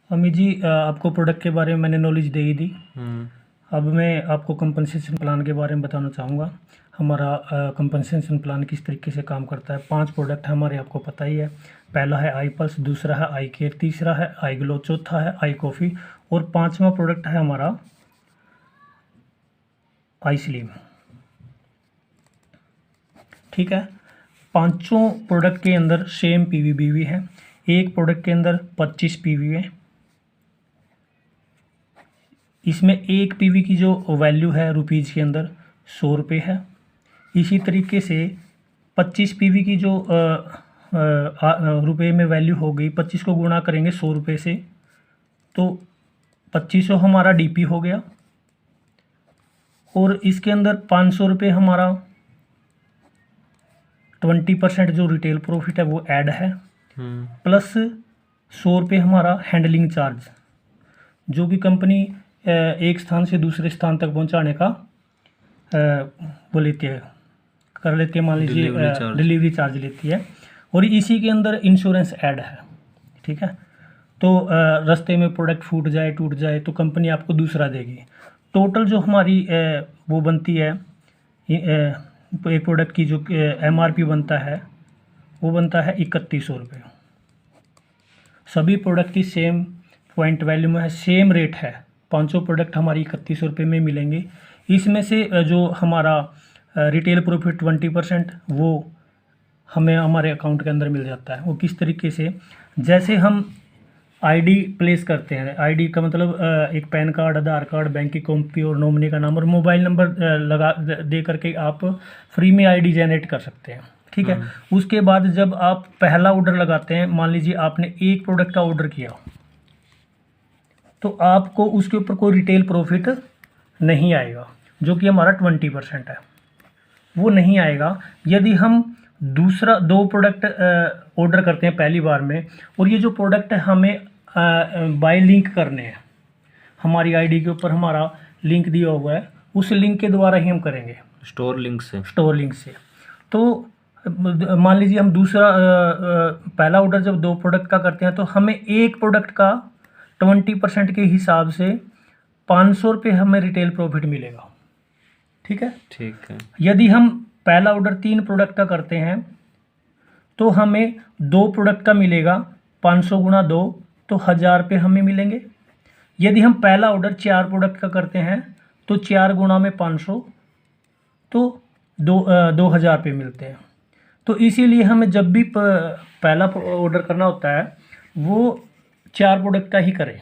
अमित जी, आपको प्रोडक्ट के बारे में मैंने नॉलेज दे ही दी। अब मैं आपको कंपनसेशन प्लान के बारे में बताना चाहूँगा। हमारा कंपनसेशन प्लान किस तरीके से काम करता है। 5 प्रोडक्ट हमारे, आपको पता ही है। पहला है आई पल्स, दूसरा है आई केयर, तीसरा है आई ग्लो, चौथा है आई कॉफ़ी और 5वां प्रोडक्ट है हमारा आई स्लिम। ठीक है, पांचों प्रोडक्ट के अंदर सेम पीवी है। एक प्रोडक्ट के अंदर 25 पीवी है। इसमें एक पीवी की जो वैल्यू है रुपीज़ के अंदर 100 रुपये है। इसी तरीके से 25 पीवी की जो रुपये में वैल्यू हो गई, 25 को गुणा करेंगे 100 रुपये से तो 2500 हमारा डीपी हो गया। और इसके अंदर 500 रुपये हमारा 20% जो रिटेल प्रॉफिट है वो ऐड है, प्लस 100 रुपये हमारा हैंडलिंग चार्ज, जो कि कंपनी एक स्थान से दूसरे स्थान तक पहुंचाने का वो लेती है, कर लेती है, मान लीजिए डिलीवरी चार्ज लेती है। और इसी के अंदर इंश्योरेंस ऐड है। ठीक है, तो रास्ते में प्रोडक्ट फूट जाए, टूट जाए तो कंपनी आपको दूसरा देगी। टोटल जो हमारी वो बनती है, एक प्रोडक्ट की जो MRP बनता है वो बनता है 3100 रुपये। सभी प्रोडक्ट की सेम पॉइंट वैल्यू में है, सेम रेट है। 500 प्रोडक्ट हमारी 3100 रुपये में मिलेंगे। इसमें से जो हमारा रिटेल प्रॉफिट 20% वो हमें हमारे अकाउंट के अंदर मिल जाता है। वो किस तरीके से, जैसे हम आईडी प्लेस करते हैं। आईडी का मतलब एक पैन कार्ड, आधार कार्ड, बैंक की कॉपी और नॉमिनी का नाम और मोबाइल नंबर लगा दे करके आप फ्री में आईडी जनरेट कर सकते हैं। ठीक है, उसके बाद जब आप पहला ऑर्डर लगाते हैं, मान लीजिए आपने एक प्रोडक्ट का ऑर्डर किया, तो आपको उसके ऊपर कोई रिटेल प्रॉफिट नहीं आएगा, जो कि हमारा 20% है, वो नहीं आएगा। यदि हम दूसरा 2 प्रोडक्ट ऑर्डर करते हैं पहली बार में, और ये जो प्रोडक्ट है हमें बाय लिंक करने हैं, हमारी आईडी के ऊपर हमारा लिंक दिया हुआ है, उस लिंक के द्वारा ही हम करेंगे, स्टोर लिंक से। तो मान लीजिए हम दूसरा पहला ऑर्डर जब 2 प्रोडक्ट का करते हैं तो हमें एक प्रोडक्ट का 20% के हिसाब से 500 रुपये हमें रिटेल प्रॉफिट मिलेगा। ठीक है। यदि हम पहला ऑर्डर 3 प्रोडक्ट का करते हैं तो हमें 2 प्रोडक्ट का मिलेगा, 500 गुणा 2 तो 1000 रुपये हमें मिलेंगे। यदि हम पहला ऑर्डर 4 प्रोडक्ट का करते हैं तो 4 गुणा में 500 तो 2000 रुपये मिलते हैं। तो इसीलिए हमें जब भी पहला ऑर्डर करना होता है वो 4 प्रोडक्ट का ही करें।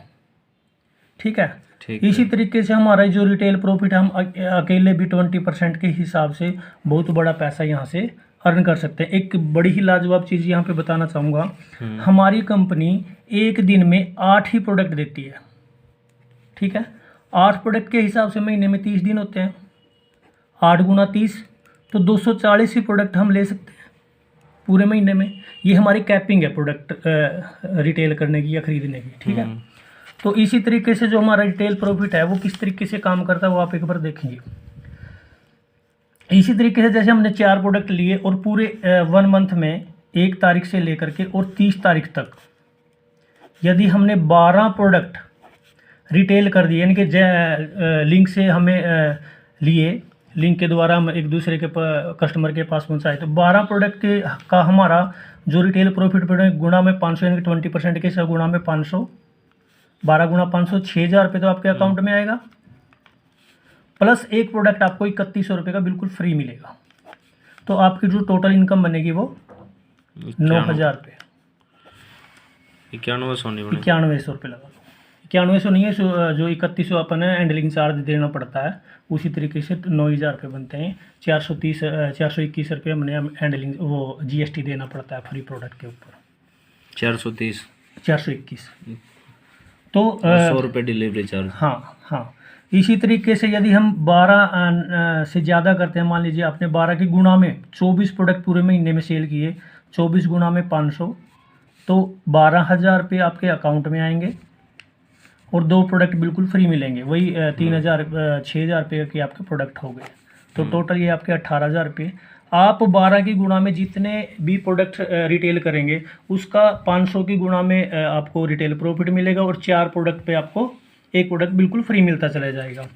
ठीक है। इसी तरीके से हमारा जो रिटेल प्रॉफिट, हम अकेले भी 20% के हिसाब से बहुत बड़ा पैसा यहाँ से अर्न कर सकते हैं। एक बड़ी ही लाजवाब चीज़ यहाँ पे बताना चाहूँगा, हमारी कंपनी एक दिन में 8 ही प्रोडक्ट देती है। ठीक है, 8 प्रोडक्ट के हिसाब से महीने में 30 दिन होते हैं, 8 गुना 30 तो 240 ही प्रोडक्ट हम ले सकते हैं पूरे महीने में। ये हमारी कैपिंग है प्रोडक्ट रिटेल करने की या खरीदने की। ठीक है, तो इसी तरीके से जो हमारा रिटेल प्रॉफिट है वो किस तरीके से काम करता है वो आप एक बार देखेंगे। इसी तरीके से जैसे हमने 4 प्रोडक्ट लिए और पूरे 1 मंथ में 1 तारीख से लेकर के और 30 तारीख तक यदि हमने 12 प्रोडक्ट रिटेल कर दिए, यानी कि लिंक से हमें लिए, लिंक के द्वारा हम एक दूसरे के कस्टमर के पास पहुंचाए, तो 12 प्रोडक्ट का हमारा जो रिटेल प्रॉफिट गुणा में 500, यानी कि 20% के साथ गुणा में 500, 12 गुणा 500 6000 रुपये तो आपके अकाउंट में आएगा। प्लस एक प्रोडक्ट आपको 3100 रुपये का बिल्कुल फ्री मिलेगा। तो आपकी जो टोटल इनकम बनेगी वो 9000 रुपये, 9100 रुपये लगा लो। 9100 नहीं है, जो 3100 अपन है हैंडलिंग चार्ज देना पड़ता है, उसी तरीके से 9000 रुपये बनते हैं। 421 रुपये हमने हैंडलिंग वो GST देना पड़ता है फ्री प्रोडक्ट के ऊपर, 421 तो 100 रुपये डिलीवरी चार्ज। हाँ। इसी तरीके से यदि हम 12 से ज़्यादा करते हैं, मान लीजिए आपने 12 की गुणा में 24 प्रोडक्ट पूरे महीने में सेल किए, 24 गुणा में 500 तो 12,000 रुपये आपके अकाउंट में आएंगे और 2 प्रोडक्ट बिल्कुल फ्री मिलेंगे। वही 3000 6000 रुपये के आपके प्रोडक्ट हो गए। तो टोटल ये आपके 18,000 रुपये। आप 12 की गुणा में जितने भी प्रोडक्ट रिटेल करेंगे उसका 500 की गुणा में आपको रिटेल प्रॉफिट मिलेगा, और 4 प्रोडक्ट पे आपको एक प्रोडक्ट बिल्कुल फ्री मिलता चला जाएगा।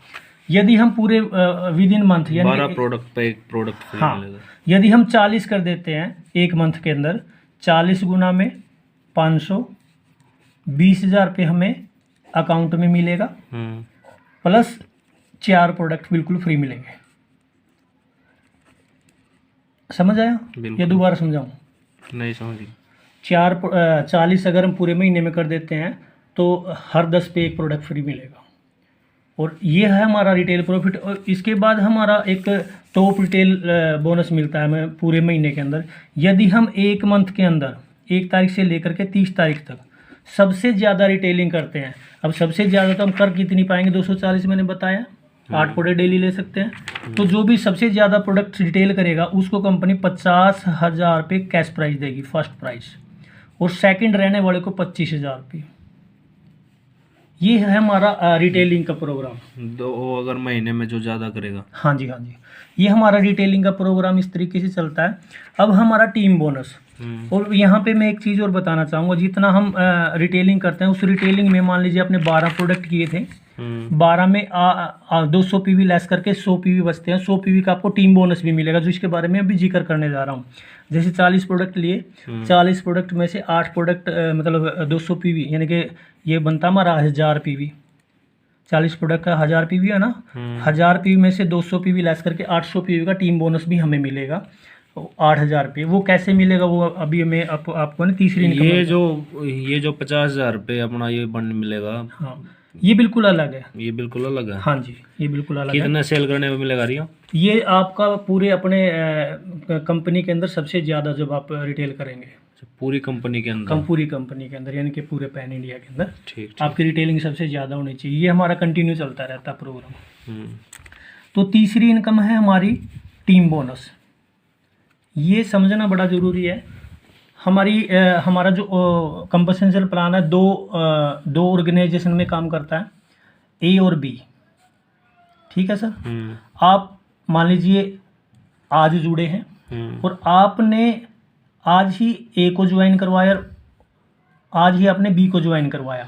यदि हम पूरे विद इन मंथ यानी 12 प्रोडक्ट पे एक प्रोडक्ट फ्री हाँ, मिलेगा। यदि हम 40 कर देते हैं एक मंथ के अंदर, 40 गुना में 500, 20,000 पे हमें अकाउंट में मिलेगा, प्लस 4 प्रोडक्ट बिल्कुल फ्री मिलेंगे। समझ आया या दोबारा समझाऊं? नहीं समझी। 40 अगर हम पूरे महीने में कर देते हैं तो हर 10 पे एक प्रोडक्ट फ्री मिलेगा, और ये है हमारा रिटेल प्रॉफिट। और इसके बाद हमारा एक टॉप रिटेल बोनस मिलता है हमें पूरे महीने के अंदर। यदि हम एक मंथ के अंदर 1 तारीख से लेकर के 30 तारीख तक सबसे ज़्यादा रिटेलिंग करते हैं, अब सबसे ज़्यादा तो हम कर कितनी पाएंगे, 240 मैंने बताया, 8 प्रोडक्ट डेली ले सकते हैं। तो जो भी सबसे ज़्यादा प्रोडक्ट रिटेल करेगा उसको कंपनी 50,000 रुपये कैश प्राइस देगी, फर्स्ट प्राइस, और सेकंड रहने वाले को 25,000 रुपये। ये है हमारा रिटेलिंग का प्रोग्राम। दो अगर महीने में जो ज़्यादा करेगा। हाँ जी, हाँ जी, ये हमारा रिटेलिंग का प्रोग्राम इस तरीके से चलता है। अब हमारा टीम बोनस, और यहाँ पे मैं एक चीज़ और बताना चाहूँगा, जितना हम रिटेलिंग करते हैं उस रिटेलिंग में मान लीजिए आपने 12 प्रोडक्ट किए थे, 12 में 200 पीवी लेस करके 100 पीवी बचते हैं। 100 पीवी का आपको टीम बोनस भी मिलेगा, जो इसके बारे में अभी जिक्र करने जा रहा हूँ। जैसे 40 प्रोडक्ट लिए, 40 प्रोडक्ट में से 8 प्रोडक्ट मतलब 200 पीवी, यानी कि ये बनता हमारा 1000 पीवी। 40 प्रोडक्ट का 1000 पीवी है ना, 1000 पीवी में से 200 पीवी लेस करके 800 पीवी का टीम बोनस भी हमें मिलेगा, 8,000 रुपये। वो कैसे मिलेगा वो अभी मैं आपको ना तीसरी इनकम ये जो 50,000 रुपये अपना ये बंड मिलेगा, हाँ, ये बिल्कुल अलग है। ये बिल्कुल अलग है। हाँ जी, ये बिल्कुल अलग है। कितना सेल करने में मिलेगा रिया? ये आपका पूरे अपने कंपनी के अंदर सबसे ज़्यादा जब आप रिटेल करेंगे, पूरी कंपनी के अंदर, पूरी कंपनी के अंदर, यानी कि पूरे पैन इंडिया के अंदर ठीक आपकी रिटेलिंग सबसे ज़्यादा होनी चाहिए। ये हमारा कंटिन्यू चलता रहता है प्रोग्राम। तो तीसरी इनकम है हमारी टीम बोनस। ये समझना बड़ा ज़रूरी है। हमारा जो कंपनसेशन प्लान है दो ऑर्गेनाइजेशन में काम करता है, ए और बी। ठीक है सर। आप मान लीजिए आज जुड़े हैं और आपने आज ही ए को ज्वाइन करवाया, आज ही आपने बी को ज्वाइन करवाया,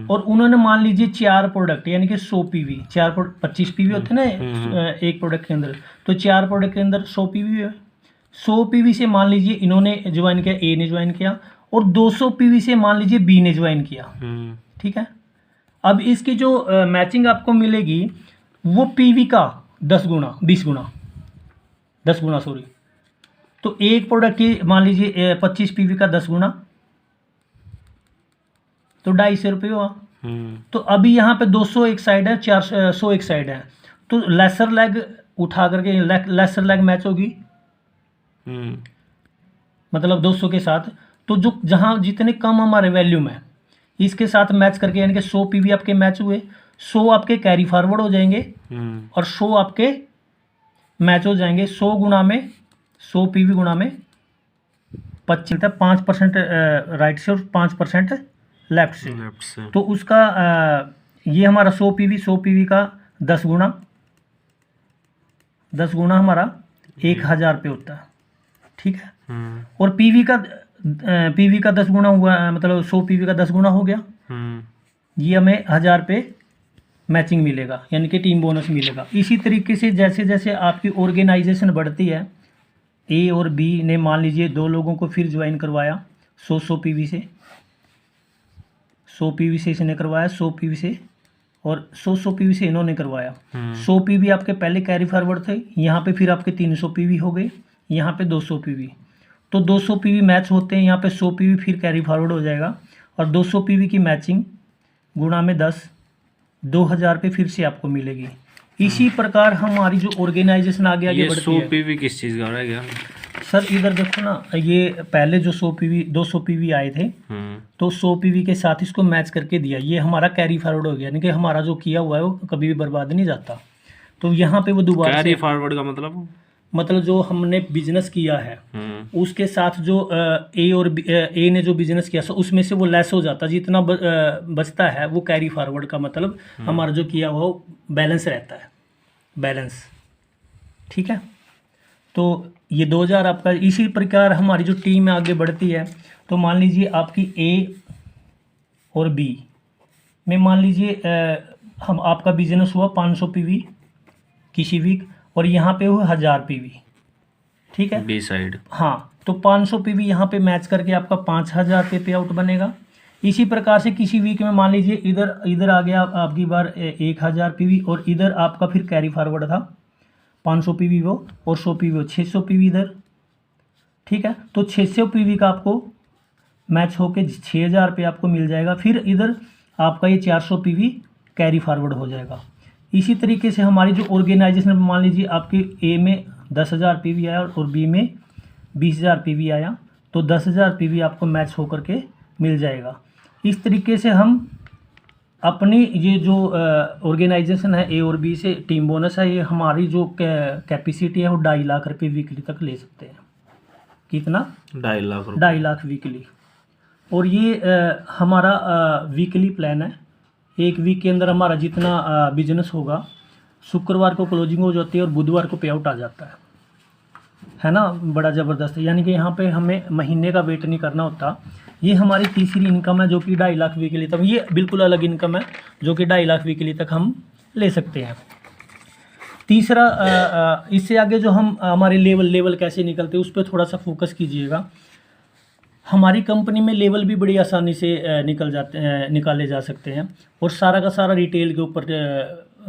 और उन्होंने मान लीजिए 4 प्रोडक्ट यानी कि 100 पीवी, 4 25 पीवी होते हैं ना एक प्रोडक्ट के अंदर, तो 4 प्रोडक्ट के अंदर 100 पीवी है। 100 पीवी से मान लीजिए इन्होंने ज्वाइन किया, ए ने ज्वाइन किया, और 200 पीवी से मान लीजिए बी ने ज्वाइन किया। ठीक है। अब इसकी जो मैचिंग आपको मिलेगी वो पीवी का 10 गुना 20 गुना 10 गुना सॉरी, तो एक प्रोडक्ट की मान लीजिए 25 पीवी का 10 गुना तो 250 रुपये हुआ। तो अभी यहाँ पे 200 एक साइड है, 400 एक साइड है, तो लेसर लेग उठा करके लेसर लेग मैच होगी, मतलब 200 के साथ। तो जो जहाँ जितने कम हमारे वैल्यूम है इसके साथ मैच करके, यानी कि 100 पीवी आपके मैच हुए, 100 आपके कैरी फॉरवर्ड हो जाएंगे और 100 आपके मैच हो जाएंगे। 100 गुना में 100 पीवी गुना में 25, 5% राइट से और 5% लेफ्ट से। तो उसका ये हमारा 100 पीवी का 10 गुना हमारा 1,000 रुपये होता है। ठीक है। और पीवी का 10 गुना हुआ, मतलब 100 पीवी का 10 गुना हो गया, ये हमें 1,000 रुपये मैचिंग मिलेगा, यानी कि टीम बोनस मिलेगा। इसी तरीके से जैसे जैसे आपकी ऑर्गेनाइजेशन बढ़ती है, ए और बी ने मान लीजिए 2 लोगों को फिर ज्वाइन करवाया 100 पीवी से, 100 पीवी से इसने करवाया, 100 पीवी से, और 100 पीवी से इन्होंने करवाया। 100 पीवी आपके पहले कैरी फॉरवर्ड थे, यहाँ पे फिर आपके 300 पीवी हो गए, यहाँ पे 200 पीवी, तो 200 पीवी मैच होते हैं, यहाँ पे 100 पीवी फिर कैरी फॉरवर्ड हो जाएगा, और 200 पीवी की मैचिंग गुणा में 10, 2,000 रुपये फिर से आपको मिलेगी। इसी प्रकार हमारी जो ऑर्गेनाइजेशन आगे बढ़ती है। 100 पीवी किस चीज़ का रह गया सर? इधर देखो ना, ये पहले जो 100 पीवी 200 पीवी आए थे, तो 100 पीवी के साथ इसको मैच करके दिया, ये हमारा कैरी फॉरवर्ड हो गया, यानी कि हमारा जो किया हुआ है वो कभी भी बर्बाद नहीं जाता। तो यहाँ पे वो दोबारा कैरी फॉरवर्ड का मतलब जो हमने बिजनेस किया है उसके साथ जो ए ने जो बिजनेस किया उसमें से वो लेस हो जाता, जितना बचता है वो कैरी फॉरवर्ड का मतलब हमारा जो किया हुआ बैलेंस रहता है, बैलेंस। ठीक है। तो ये 2000 आपका। इसी प्रकार हमारी जो टीम आगे बढ़ती है, तो मान लीजिए आपकी ए और बी में मान लीजिए हम आपका बिजनेस हुआ 500 पीवी किसी वीक, और यहाँ पे हुआ 1000 पीवी, ठीक है, बी साइड। हाँ, तो 500 पीवी यहाँ पे मैच करके आपका 5000 पे आउट बनेगा। इसी प्रकार से किसी वीक में मान लीजिए इधर आ गया आपकी बार 1000 पीवी, और इधर आपका फिर कैरी फॉरवर्ड था 500 पीवी वो, और 100 पीवी वो, 600 पीवी इधर, ठीक है। तो 600 पीवी का आपको मैच होके 6000 पे आपको मिल जाएगा। फिर इधर आपका ये 400 पीवी कैरी फॉरवर्ड हो जाएगा। इसी तरीके से हमारी जो ऑर्गेनाइजेशन, मान लीजिए आपके ए में 10,000 पीवी आया और बी में 20,000 पीवी आया, तो 10,000 पीवी आपको मैच होकर के मिल जाएगा। इस तरीके से हम अपनी ये जो ऑर्गेनाइजेशन है ए और बी से टीम बोनस है, ये हमारी जो कैपेसिटी है वो 2.5 लाख रुपये वीकली तक ले सकते हैं। कितना? 2.5 लाख रुपये। 2.5 लाख वीकली। और ये हमारा वीकली प्लान है। एक वीक के अंदर हमारा जितना बिजनेस होगा, शुक्रवार को क्लोजिंग हो जाती है और बुधवार को पे आउट आ जाता है ना, बड़ा ज़बरदस्त। यानी कि यहाँ पे हमें महीने का वेट नहीं करना होता। ये हमारी तीसरी इनकम है जो कि 2.5 लाख वीकली तक, ये बिल्कुल अलग इनकम है जो कि 2.5 लाख वीकली तक हम ले सकते हैं। तीसरा, इससे आगे जो हम हमारे लेवल कैसे निकलते हैं उस पर थोड़ा सा फोकस कीजिएगा। हमारी कंपनी में लेवल भी बड़ी आसानी से निकाले जा सकते हैं, और सारा का सारा रिटेल के ऊपर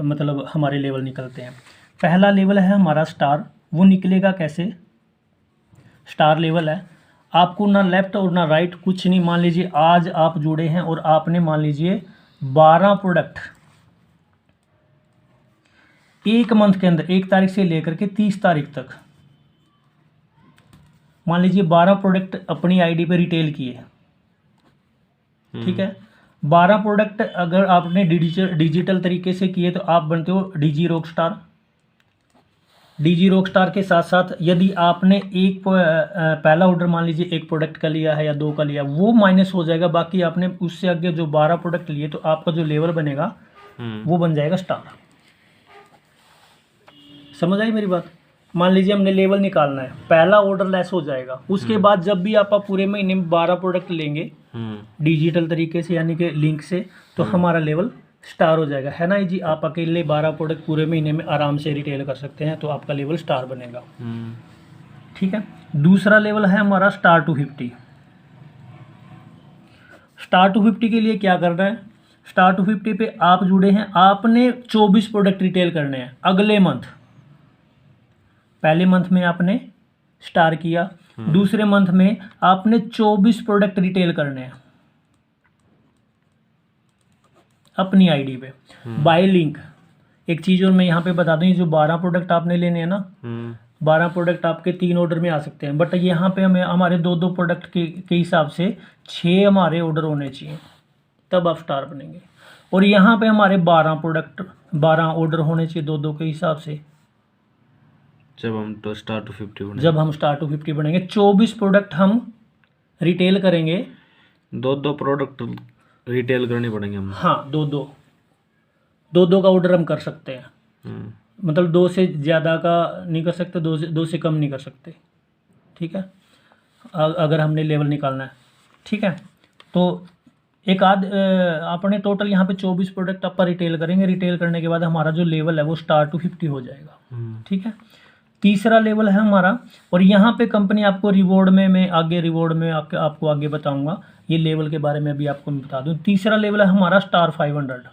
मतलब हमारे लेवल निकलते हैं। पहला लेवल है हमारा स्टार। वो निकलेगा कैसे? स्टार लेवल है, आपको ना लेफ़्ट और ना राइट कुछ नहीं। मान लीजिए आज आप जुड़े हैं और आपने मान लीजिए 12 प्रोडक्ट एक मंथ के अंदर, 1 तारीख से लेकर के 30 तारीख तक, मान लीजिए 12 प्रोडक्ट अपनी आईडी पे रिटेल किए, ठीक है। 12 प्रोडक्ट अगर आपने डिजिटल तरीके से किए तो आप बनते हो डीजी रॉकस्टार। डीजी रॉकस्टार के साथ साथ यदि आपने एक पहला ऑर्डर मान लीजिए 1 प्रोडक्ट का लिया है या 2 का लिया, वो माइनस हो जाएगा। बाकी आपने उससे आगे जो 12 प्रोडक्ट लिए, तो आपका जो लेवल बनेगा वो बन जाएगा स्टार। समझ आई मेरी बात? मान लीजिए हमने लेवल निकालना है, पहला ऑर्डर लेस हो जाएगा। उसके बाद जब भी आप पूरे महीने में 12 प्रोडक्ट लेंगे डिजिटल तरीके से, यानी कि लिंक से, तो हमारा लेवल स्टार हो जाएगा, है ना जी। आप अकेले 12 प्रोडक्ट पूरे महीने में आराम से रिटेल कर सकते हैं, तो आपका लेवल स्टार बनेगा, ठीक है। दूसरा लेवल है हमारा स्टार 250। स्टार 250 के लिए क्या करना है? स्टार 250 पे आप जुड़े हैं, आपने 24 प्रोडक्ट रिटेल करने हैं अगले मंथ। पहले मंथ में आपने स्टार किया, दूसरे मंथ में आपने 24 प्रोडक्ट रिटेल करने हैं अपनी आईडी पे बाय लिंक। एक चीज़ और मैं यहाँ पे बता दूँ, ये जो 12 प्रोडक्ट आपने लेने हैं ना, 12 प्रोडक्ट आपके 3 ऑर्डर में आ सकते हैं, बट यहाँ पे हमें हमारे 2-2 प्रोडक्ट के हिसाब से 6 हमारे ऑर्डर होने चाहिए, तब आप स्टार बनेंगे। और यहाँ पे हमारे 12 ऑर्डर होने चाहिए 2-2 के हिसाब से, जब हम तो स्टार 250 बनेंगे। जब हम स्टार 250 बनेंगे। 24 प्रोडक्ट हम रिटेल करेंगे, 2-2 प्रोडक्ट रिटेल करने पड़ेंगे हम। हाँ, 2-2 का ऑर्डर हम कर सकते हैं। मतलब 2 से ज़्यादा का नहीं कर सकते, 2 से कम नहीं कर सकते, ठीक है, अगर हमने लेवल निकालना है, ठीक है। तो एक आध अपने टोटल यहाँ पे 24 प्रोडक्ट आप रिटेल करेंगे। रिटेल करने के बाद हमारा जो लेवल है वो स्टार 250 हो जाएगा, ठीक है। तीसरा लेवल है हमारा, और यहाँ पे कंपनी आपको रिवॉर्ड में, मैं आगे रिवॉर्ड में आपको आगे बताऊंगा, ये लेवल के बारे में भी आपको मैं बता दूं। तीसरा लेवल है हमारा स्टार 500।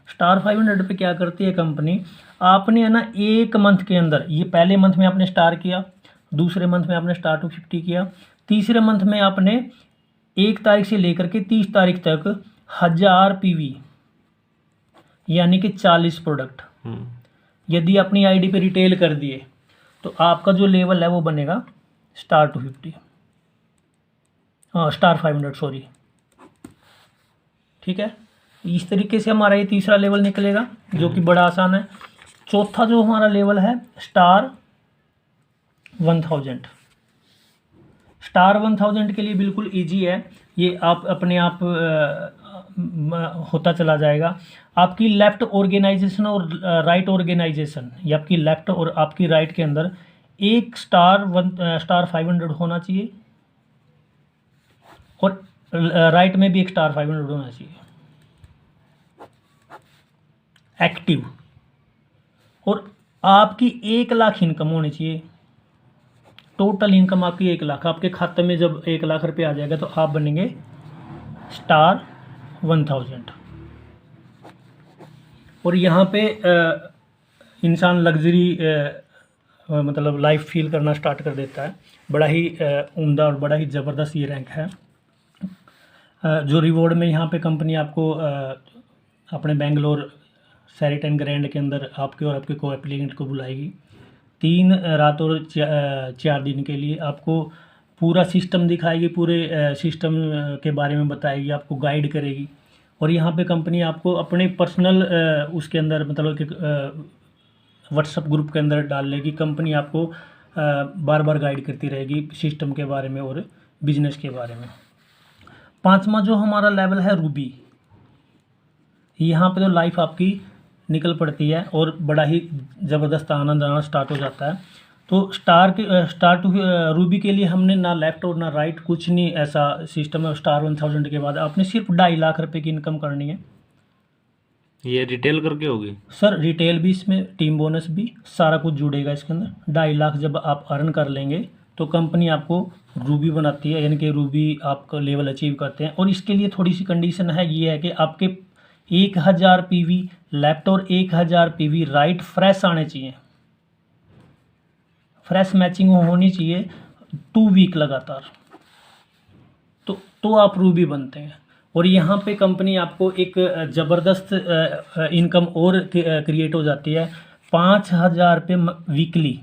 स्टार 500 पे क्या करती है कंपनी? आपने है ना 1 मंथ के अंदर, ये पहले मंथ में आपने स्टार किया, दूसरे मंथ में आपने स्टार 250 किया, तीसरे मंथ में आपने 1 तारीख से लेकर के 30 तारीख तक 1000 पीवी यानी कि 40 प्रोडक्ट यदि अपनी आईडी पे रिटेल कर दिए, तो आपका जो लेवल है वो बनेगा स्टार 250, हाँ स्टार 500 सॉरी, ठीक है। इस तरीके से हमारा ये तीसरा लेवल निकलेगा जो कि बड़ा आसान है। चौथा जो हमारा लेवल है स्टार 1000। स्टार 1000 के लिए बिल्कुल इजी है, ये आप अपने आप होता चला जाएगा। आपकी लेफ्ट ऑर्गेनाइजेशन और राइट ऑर्गेनाइजेशन, ये आपकी लेफ्ट और आपकी राइट के अंदर एक स्टार 500 होना चाहिए और राइट में भी एक स्टार 500 होना चाहिए एक्टिव। और आपकी 1 लाख इनकम होनी चाहिए। टोटल इनकम आपकी 1 लाख, आपके खाते में जब 1 लाख रुपये आ जाएगा तो आप बनेंगे स्टार 1000। और यहाँ पे इंसान लग्जरी मतलब लाइफ फील करना स्टार्ट कर देता है। बड़ा ही उम्दा और बड़ा ही ज़बरदस्त ये रैंक है। जो रिवॉर्ड में यहाँ पे कंपनी आपको अपने बेंगलोर शेरेटन ग्रैंड के अंदर आपके और आपके को एप्लीकेंट को बुलाएगी 3 रात और 4 दिन के लिए। आपको पूरा सिस्टम दिखाएगी, पूरे सिस्टम के बारे में बताएगी, आपको गाइड करेगी। और यहाँ पे कंपनी आपको अपने पर्सनल उसके अंदर मतलब कि व्हाट्सएप ग्रुप के अंदर डाल लेगी। कंपनी आपको बार बार गाइड करती रहेगी सिस्टम के बारे में और बिजनेस के बारे में। 5वां जो हमारा लेवल है रूबी, यहाँ पे तो लाइफ आपकी निकल पड़ती है और बड़ा ही ज़बरदस्त आनंद आना स्टार्ट हो जाता है। तो स्टार टू रूबी के लिए हमने ना लेफ़्ट और ना राइट कुछ नहीं ऐसा सिस्टम है। स्टार 1000 के बाद आपने सिर्फ 2.5 लाख रुपए की इनकम करनी है। ये रिटेल करके होगी सर? रिटेल भी इसमें, टीम बोनस भी, सारा कुछ जुड़ेगा इसके अंदर। 2.5 लाख जब आप अर्न कर लेंगे तो कंपनी आपको रूबी बनाती है, यानी कि रूबी आपका लेवल अचीव करते हैं। और इसके लिए थोड़ी सी कंडीशन है, ये है कि आपके 1000 PV लेफ्ट और 1000 PV राइट फ्रेश आने चाहिए, फ्रेश मैचिंग होनी चाहिए 2 वीक लगातार, तो आप रूबी बनते हैं। और यहाँ पे कंपनी आपको एक ज़बरदस्त इनकम और क्रिएट हो जाती है। 5000 रुपये वीकली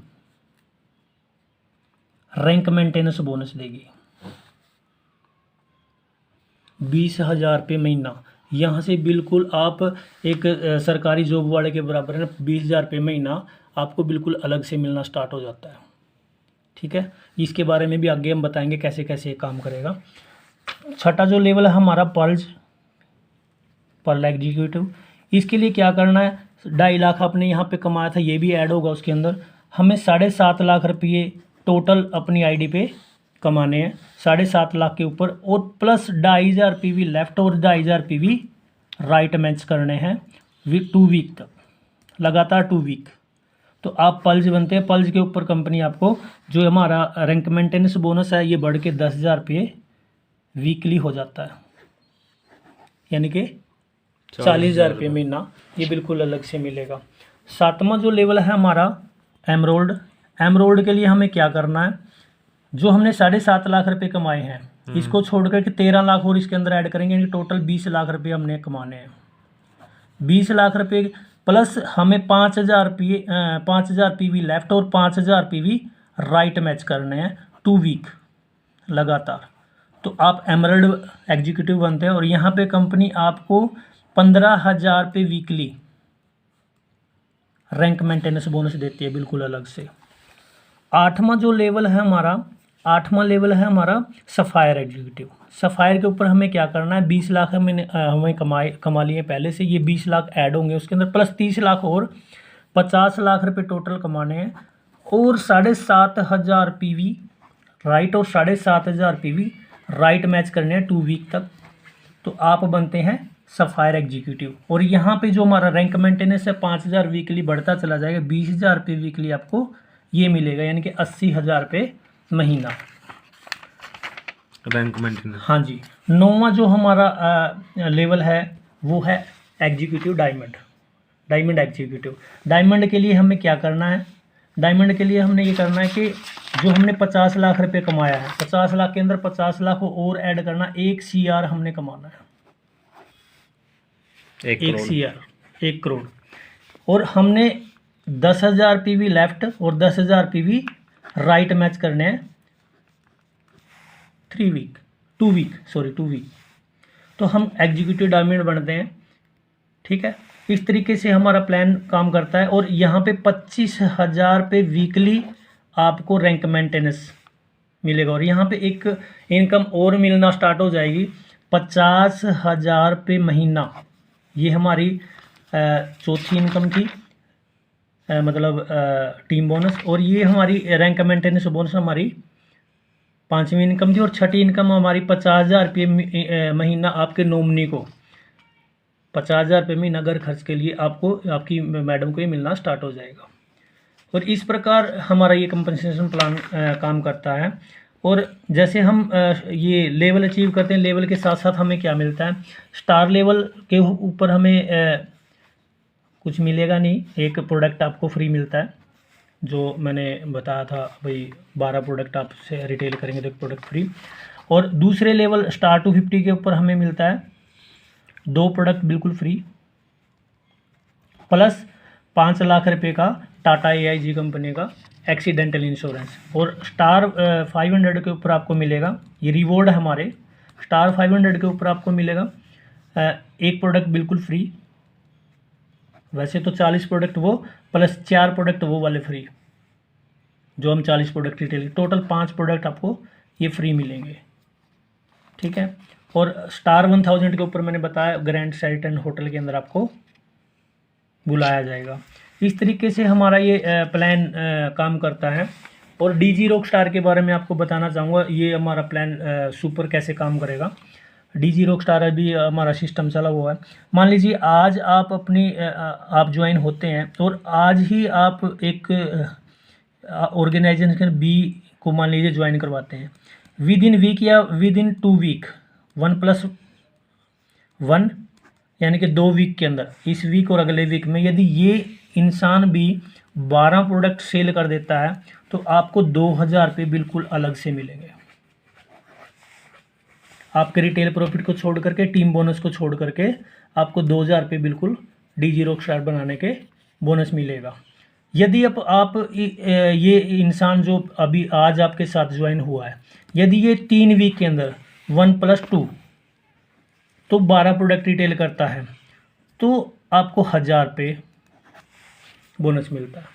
रैंक मेंटेनेंस बोनस देगी, 20,000 रुपये महीना। यहाँ से बिल्कुल आप एक सरकारी जॉब वाले के बराबर है। 20,000 रुपये महीना आपको बिल्कुल अलग से मिलना स्टार्ट हो जाता है। ठीक है, इसके बारे में भी आगे हम बताएंगे कैसे कैसे काम करेगा। 6ठा जो लेवल है हमारा पर्ल एग्जीक्यूटिव। इसके लिए क्या करना है, 2.5 लाख आपने यहाँ पे कमाया था, ये भी ऐड होगा उसके अंदर। हमें 7.5 लाख रुपये टोटल अपनी आईडी पे कमाने हैं, 7.5 लाख के ऊपर, और प्लस 2,500 PV लेफ्ट और 2,500 PV राइट मैच करने हैं 2 वीक तक, लगातार 2 वीक। तो आप पल्ज बनते हैं। पल्ज के ऊपर कंपनी आपको जो हमारा रैंक मेंटेनेंस बोनस है ये बढ़ के 10,000 रुपये वीकली हो जाता है, यानी कि 40,000 रुपये महीना, ये बिल्कुल अलग से मिलेगा। 7वां जो लेवल है हमारा एमरोल्ड। एमरोल्ड के लिए हमें क्या करना है, जो हमने 7.5 लाख रुपए कमाए हैं इसको छोड़ करके 13 लाख और इसके अंदर ऐड करेंगे, यानी टोटल 20 लाख रुपए हमने कमाने हैं। 20 लाख रुपए प्लस हमें 5,000 PV लेफ्ट और 5,000 PV राइट मैच करने हैं 2 वीक लगातार। तो आप एमरल्ड एग्जीक्यूटिव बनते हैं। और यहाँ पे कंपनी आपको 15,000 रुपये वीकली रैंक मेंटेनेंस बोनस देती है, बिल्कुल अलग से। 8वां जो लेवल है हमारा, 8वां लेवल है हमारा सफ़ायर एग्जीक्यूटिव। सफ़ायर के ऊपर हमें क्या करना है, 20 लाख हमें कमा लिए पहले से, ये 20 लाख ऐड होंगे उसके अंदर, प्लस 30 लाख और 50 लाख रुपए टोटल कमाने हैं। और 7,500 PV राइट और 7,500 PV राइट मैच करने हैं 2 वीक तक। तो आप बनते हैं सफ़ायर एग्जीक्यूटिव। और यहाँ पे जो हमारा रैंक मेंटेनेंस है 5,000 वीकली बढ़ता चला जाएगा, 20,000 रुपये वीकली आपको ये मिलेगा, यानी कि 80,000 रुपये महीना रैंक मेंटेनेंस। हाँ जी। 9वां जो हमारा लेवल है वो है एग्जीक्यूटिव डायमंड एग्जीक्यूटिव। डायमंड के लिए हमें क्या करना है, डायमंड के लिए हमने ये करना है कि जो हमने 50 लाख रुपए कमाया है, 50 लाख के अंदर 50 लाख और ऐड करना, 1 CR हमने कमाना है, 1 CR 1 करोड़। और हमने 10,000 PV लेफ्ट और 10,000 PV राइट मैच करने हैं 2 वीक। तो हम एग्जीक्यूटिव डायमंड बनते हैं। ठीक है, इस तरीके से हमारा प्लान काम करता है। और यहाँ पे 25,000 रुपये वीकली आपको रैंक मेंटेनेंस मिलेगा। और यहाँ पे एक इनकम और मिलना स्टार्ट हो जाएगी, 50,000 रुपये महीना, ये हमारी चौथी इनकम थी, मतलब टीम बोनस। और ये हमारी रैंक मेंटेनेंस बोनस हमारी 5वीं इनकम थी। और छठी इनकम हमारी 50,000 रुपये महीना आपके नॉमिनी को, 50,000 रुपये महीना घर खर्च के लिए आपको, आपकी मैडम को ये मिलना स्टार्ट हो जाएगा। और इस प्रकार हमारा ये कंपनसेशन प्लान काम करता है। और जैसे हम ये लेवल अचीव करते हैं, लेवल के साथ साथ हमें क्या मिलता है, स्टार लेवल के ऊपर हमें कुछ मिलेगा नहीं, एक प्रोडक्ट आपको फ्री मिलता है, जो मैंने बताया था भाई 12 प्रोडक्ट आपसे रिटेल करेंगे तो एक प्रोडक्ट फ्री। और दूसरे लेवल स्टार 250 के ऊपर हमें मिलता है 2 प्रोडक्ट बिल्कुल फ्री, प्लस 5 लाख रुपए का टाटा AIG कंपनी का एक्सीडेंटल इंश्योरेंस। और स्टार 500 के ऊपर आपको मिलेगा, ये रिवॉर्ड है हमारे, स्टार 500 के ऊपर आपको मिलेगा एक प्रोडक्ट बिल्कुल फ्री, वैसे तो 40 प्रोडक्ट वो प्लस 4 प्रोडक्ट वो वाले फ्री, जो हम 40 प्रोडक्ट रिटेल, टोटल 5 प्रोडक्ट आपको ये फ्री मिलेंगे, ठीक है। और स्टार 1000 के ऊपर मैंने बताया ग्रैंड साइट एंड होटल के अंदर आपको बुलाया जाएगा। इस तरीके से हमारा ये प्लान काम करता है। और DG रॉकस्टार के बारे में आपको बताना चाहूँगा, ये हमारा प्लान सुपर कैसे काम करेगा। DG रॉकस्टार अभी हमारा सिस्टम चला हुआ है। मान लीजिए आज आप अपनी आप ज्वाइन होते हैं और आज ही आप एक ऑर्गेनाइजेशन बी को मान लीजिए ज्वाइन करवाते हैं, विद इन वीक या विद इन 2 वीक, 1+1 यानी कि 2 वीक के अंदर, इस वीक और अगले वीक में यदि ये इंसान भी 12 प्रोडक्ट सेल कर देता है तो आपको 2,000 रुपये बिल्कुल अलग से मिलेंगे। आपके रिटेल प्रॉफिट को छोड़ करके, टीम बोनस को छोड़ करके आपको 2,000 रुपये बिल्कुल DG रॉकस्टार बनाने के बोनस मिलेगा। यदि आप ये इंसान जो अभी आज आपके साथ ज्वाइन हुआ है, यदि ये 3 वीक के अंदर 1+2 तो 12 प्रोडक्ट रिटेल करता है तो आपको 1,000 रुपये बोनस मिलता है।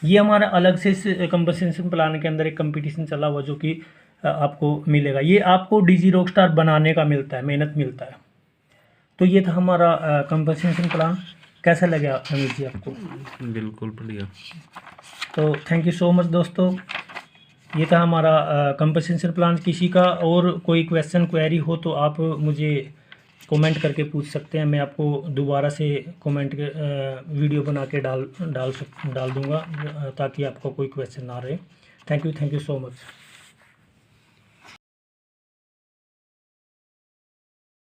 ये हमारा अलग से इस कंपनसेशन प्लान के अंदर एक कंपटीशन चला हुआ जो कि आपको मिलेगा। ये आपको DG रॉकस्टार बनाने का मिलता है, मेहनत मिलता है। तो ये था हमारा कंपनसेशन प्लान। कैसा लगा अमित जी आपको? बिल्कुल बढ़िया। तो थैंक यू सो मच दोस्तों, ये था हमारा कंपनसेशन प्लान। किसी का और कोई क्वेश्चन क्वेरी हो तो आप मुझे कमेंट करके पूछ सकते हैं, मैं आपको दोबारा से कमेंट के वीडियो बना के डाल दूंगा ताकि आपका कोई क्वेश्चन ना रहे। Thank you so much.